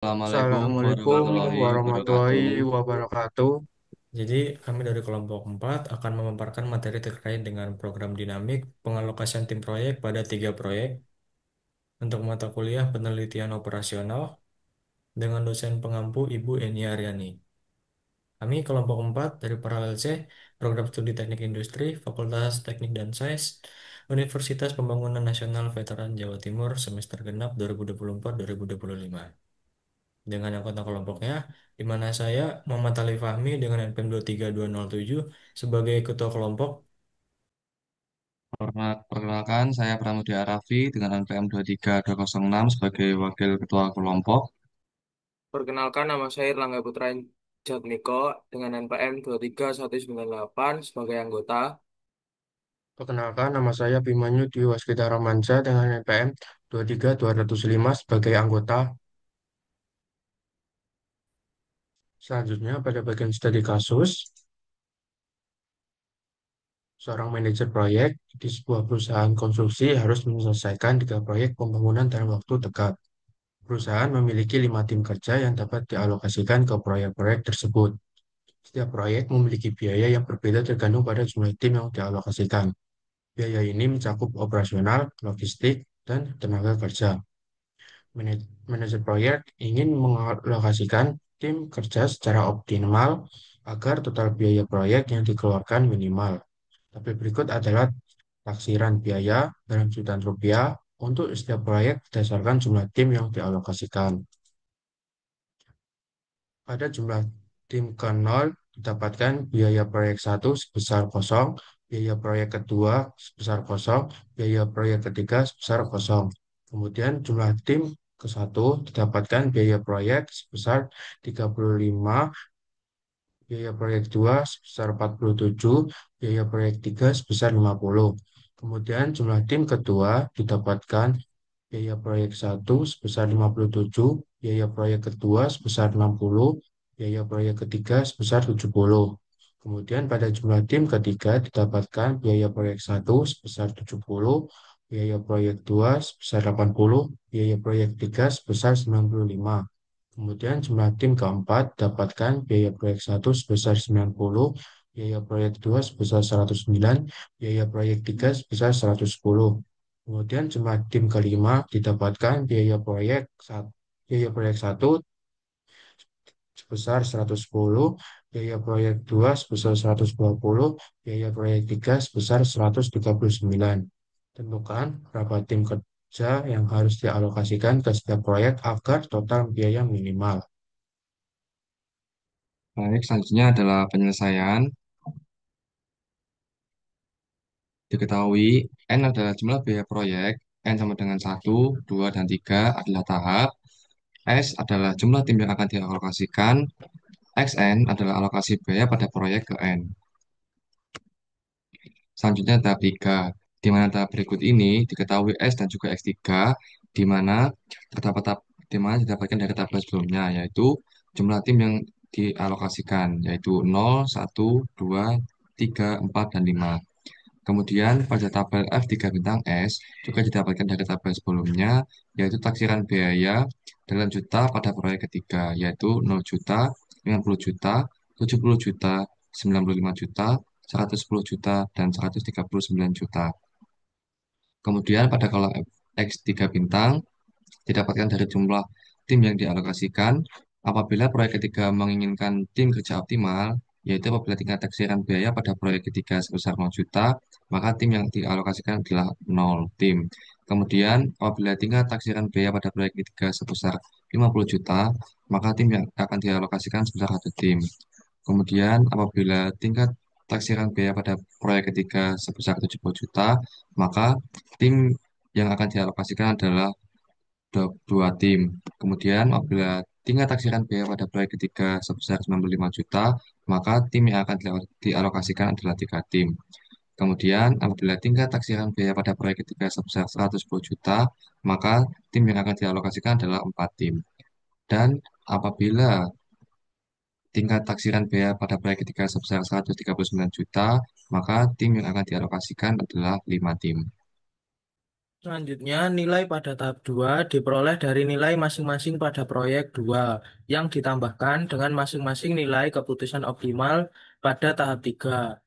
Assalamualaikum Assalamualaikum warahmatullahi warahmatullahi wabarakatuh. wabarakatuh. Jadi, kami dari kelompok 4 akan memaparkan materi terkait dengan program dinamik pengalokasian tim proyek pada 3 proyek untuk mata kuliah penelitian operasional dengan dosen pengampu Ibu Eni Aryani. Kami kelompok 4 dari Paralel C, Program Studi Teknik Industri, Fakultas Teknik dan Sains, Universitas Pembangunan Nasional Veteran Jawa Timur semester genap 2024-2025. Dengan anggota kelompoknya, di mana saya Muhammad Ali Fahmi dengan NPM 23207 sebagai ketua kelompok. Perkenalkan, saya Pramudia Arafi dengan NPM 23206 sebagai wakil ketua kelompok. Perkenalkan, nama saya Erlangga Putra Jatmiko dengan NPM 23198 sebagai anggota. Perkenalkan, nama saya Bimanyu Dwi Waskita Ramansa dengan NPM 23205 sebagai anggota. Selanjutnya, pada bagian studi kasus, seorang manajer proyek di sebuah perusahaan konstruksi harus menyelesaikan 3 proyek pembangunan dalam waktu dekat. Perusahaan memiliki 5 tim kerja yang dapat dialokasikan ke proyek-proyek tersebut. Setiap proyek memiliki biaya yang berbeda tergantung pada jumlah tim yang dialokasikan. Biaya ini mencakup operasional, logistik, dan tenaga kerja. Manajer proyek ingin mengalokasikan tim kerja secara optimal agar total biaya proyek yang dikeluarkan minimal. Tabel berikut adalah taksiran biaya dalam jutaan rupiah untuk setiap proyek berdasarkan jumlah tim yang dialokasikan. Pada jumlah tim ke nol didapatkan biaya proyek satu sebesar kosong, biaya proyek kedua sebesar kosong, biaya proyek ketiga sebesar kosong. Kemudian jumlah tim ke satu didapatkan biaya proyek sebesar 35, biaya proyek 2 sebesar 47, biaya proyek 3 sebesar 50. Kemudian jumlah tim kedua didapatkan biaya proyek satu sebesar 57, biaya proyek kedua sebesar 60, biaya proyek ketiga sebesar 70. Kemudian pada jumlah tim ketiga didapatkan biaya proyek satu sebesar 70, biaya proyek 2 sebesar 80, biaya proyek 3 sebesar 95. Kemudian jumlah tim keempat dapatkan biaya proyek satu sebesar 90, biaya proyek 2 sebesar 109, biaya proyek 3 sebesar 110. Kemudian jumlah tim kelima didapatkan biaya proyek satu sebesar 110, biaya proyek 2 sebesar 120, biaya proyek 3 sebesar 139. Tentukan berapa tim kerja yang harus dialokasikan ke setiap proyek agar total biaya minimal. Baik, selanjutnya adalah penyelesaian. Diketahui N adalah jumlah biaya proyek, N sama dengan 1, 2, dan 3 adalah tahap. S adalah jumlah tim yang akan dialokasikan. XN adalah alokasi biaya pada proyek ke N. Selanjutnya tahap 3, di mana tahap berikut ini diketahui S dan juga X3, di mana terdapat di mana didapatkan dari tabel sebelumnya, yaitu jumlah tim yang dialokasikan, yaitu 0, 1, 2, 3, 4, dan 5. Kemudian pada tabel F3 bintang S juga didapatkan dari tabel sebelumnya, yaitu taksiran biaya dalam juta pada proyek ketiga, yaitu 0 juta, 50 juta, 70 juta, 95 juta, 110 juta, dan 139 juta. Kemudian pada kolom X3 bintang didapatkan dari jumlah tim yang dialokasikan. Apabila proyek ketiga menginginkan tim kerja optimal, yaitu apabila tingkat taksiran biaya pada proyek ketiga sebesar 0 juta, maka tim yang dialokasikan adalah 0 tim. Kemudian, apabila tingkat taksiran biaya pada proyek ketiga sebesar 50 juta, maka tim yang akan dialokasikan sebesar 1 tim. Kemudian, apabila tingkat taksiran biaya pada proyek ketiga sebesar 70 juta, maka tim yang akan dialokasikan adalah 2 tim. Kemudian apabila tingkat taksiran biaya pada proyek ketiga sebesar 95 juta, maka tim yang akan dialokasikan adalah 3 tim. Kemudian apabila tingkat taksiran biaya pada proyek ketiga sebesar 110 juta, maka tim yang akan dialokasikan adalah 4 tim. Dan apabila tingkat taksiran biaya pada proyek ketiga sebesar 139 juta, maka tim yang akan dialokasikan adalah 5 tim. Selanjutnya, nilai pada tahap 2 diperoleh dari nilai masing-masing pada proyek 2 yang ditambahkan dengan masing-masing nilai keputusan optimal pada tahap 3.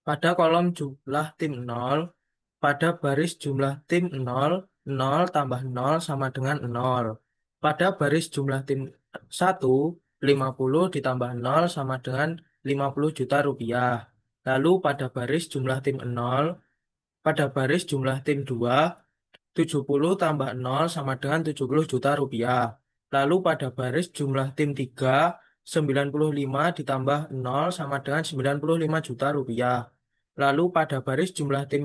Pada kolom jumlah tim 0, pada baris jumlah tim 0, 0 tambah 0 sama dengan 0. Pada baris jumlah tim 1, 50 ditambah 0 sama dengan 50 juta rupiah. Lalu pada baris jumlah tim 0, pada baris jumlah tim 2, 70 tambah 0 sama dengan 70 juta rupiah. Lalu pada baris jumlah tim 3, 95 ditambah 0 sama dengan 95 juta rupiah. Lalu pada baris jumlah tim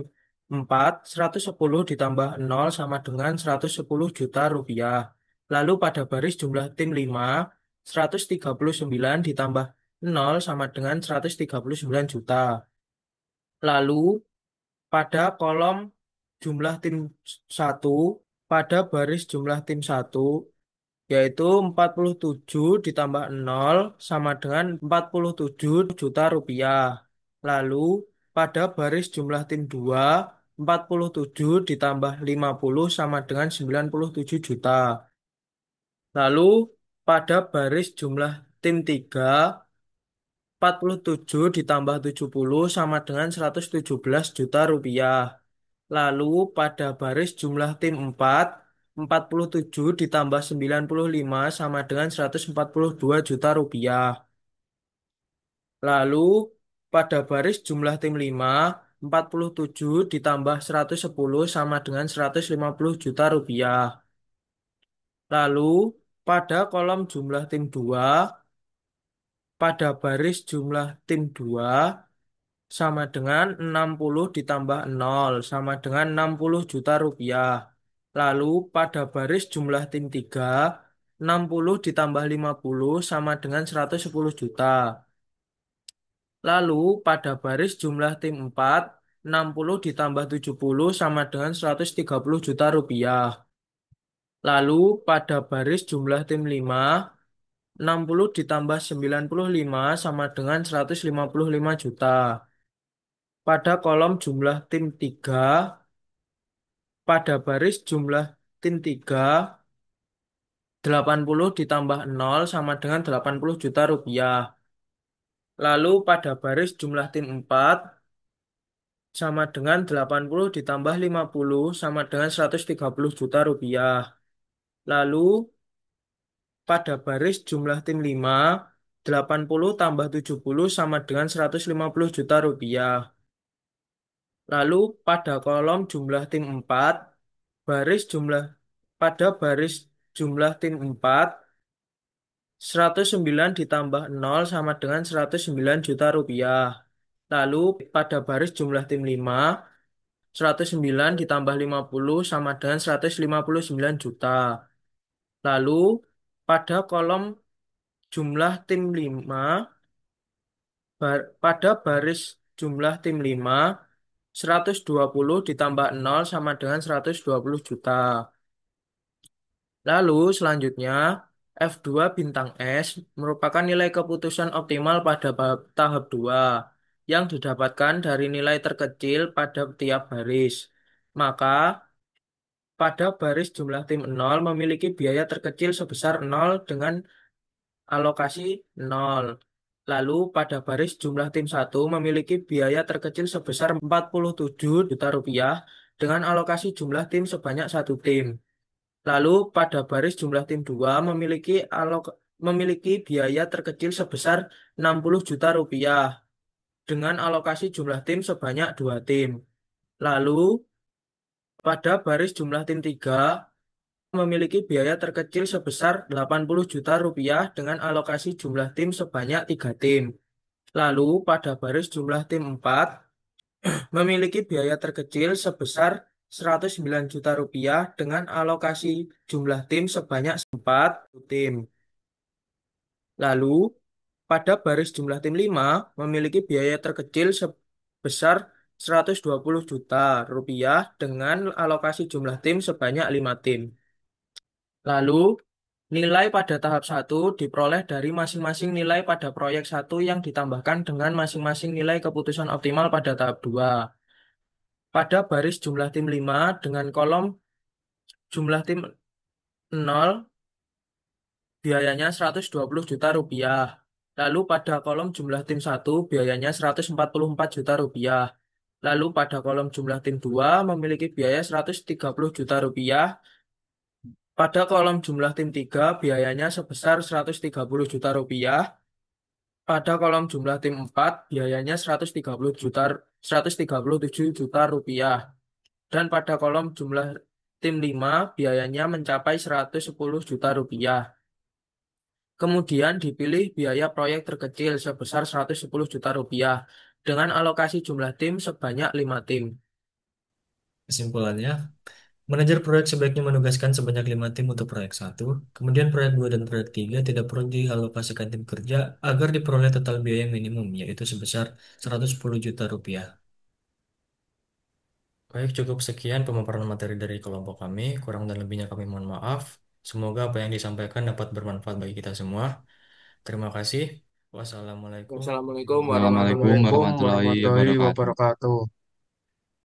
4, 110 ditambah 0 sama dengan 110 juta rupiah. Lalu pada baris jumlah tim 5, 139 ditambah 0 sama dengan 139 juta. Lalu pada kolom jumlah tim 1, pada baris jumlah tim 1, yaitu 47 ditambah 0 sama dengan 47 juta rupiah. Lalu pada baris jumlah tim 2, 47 ditambah 50 sama dengan 97 juta. Lalu pada baris jumlah tim 3, 47 ditambah 70 sama dengan 117 juta rupiah. Lalu pada baris jumlah tim 4, 47 ditambah 95 sama dengan 142 juta rupiah. Lalu pada baris jumlah tim 5, 47 ditambah 110 sama dengan 150 juta rupiah. Lalu pada kolom jumlah tim 2, pada baris jumlah tim 2 sama dengan 60 ditambah 0 sama dengan 60 juta rupiah. Lalu pada baris jumlah tim 3, 60 ditambah 50 sama dengan 110 juta. Lalu pada baris jumlah tim 4, 60 ditambah 70 sama dengan 130 juta rupiah. Lalu pada baris jumlah tim 5, 60 ditambah 95 sama dengan 155 juta. Pada kolom jumlah tim 3, pada baris jumlah tim 3, 80 ditambah 0 sama dengan 80 juta rupiah. Lalu pada baris jumlah tim 4 sama dengan 80 ditambah 50 sama dengan 130 juta rupiah. Lalu pada baris jumlah tim 5, 80 tambah 70 sama dengan 150 juta rupiah. Lalu pada kolom jumlah tim 4, baris jumlah pada baris jumlah tim 4, 109 ditambah 0 sama dengan 109 juta rupiah. Lalu pada baris jumlah tim 5, 109 ditambah 50 sama dengan 159 juta. Lalu pada kolom jumlah tim 5, pada baris jumlah tim 5, 120 ditambah 0 sama dengan 120 juta. Lalu selanjutnya F2 bintang S merupakan nilai keputusan optimal pada tahap 2 yang didapatkan dari nilai terkecil pada tiap baris. Maka pada baris jumlah tim 0 memiliki biaya terkecil sebesar 0 dengan alokasi 0. Lalu pada baris jumlah tim 1 memiliki biaya terkecil sebesar 47 juta rupiah dengan alokasi jumlah tim sebanyak 1 tim. Lalu pada baris jumlah tim 2 memiliki biaya terkecil sebesar 60 juta rupiah dengan alokasi jumlah tim sebanyak 2 tim. Lalu pada baris jumlah tim 3 memiliki biaya terkecil sebesar 80 juta rupiah dengan alokasi jumlah tim sebanyak 3 tim. Lalu pada baris jumlah tim 4 memiliki biaya terkecil sebesar 109 juta rupiah dengan alokasi jumlah tim sebanyak 4 tim. Lalu pada baris jumlah tim 5 memiliki biaya terkecil sebesar 120 juta rupiah dengan alokasi jumlah tim sebanyak 5 tim. Lalu nilai pada tahap 1 diperoleh dari masing-masing nilai pada proyek 1 yang ditambahkan dengan masing-masing nilai keputusan optimal pada tahap 2. pada baris jumlah tim 5 dengan kolom jumlah tim 0 biayanya 120 juta rupiah. Lalu pada kolom jumlah tim 1 biayanya 144 juta rupiah. Lalu pada kolom jumlah tim 2 memiliki biaya 130 juta rupiah. Pada kolom jumlah tim 3 biayanya sebesar 130 juta rupiah. Pada kolom jumlah tim 4 biayanya 137 juta rupiah. Dan pada kolom jumlah tim 5 biayanya mencapai 110 juta rupiah. Kemudian dipilih biaya proyek terkecil sebesar 110 juta rupiah dengan alokasi jumlah tim sebanyak 5 tim. Kesimpulannya, manajer proyek sebaiknya menugaskan sebanyak 5 tim untuk proyek satu, kemudian proyek 2 dan proyek 3 tidak perlu dialokasikan tim kerja agar diperoleh total biaya minimum, yaitu sebesar 110 juta rupiah. Baik, cukup sekian pemaparan materi dari kelompok kami. Kurang dan lebihnya kami mohon maaf. Semoga apa yang disampaikan dapat bermanfaat bagi kita semua. Terima kasih. Wassalamualaikum Wassalamualaikum warahmatullahi warahmatullahi Assalamualaikum Assalamualaikum warahmatullahi warahmatullahi wabarakatuh. wabarakatuh.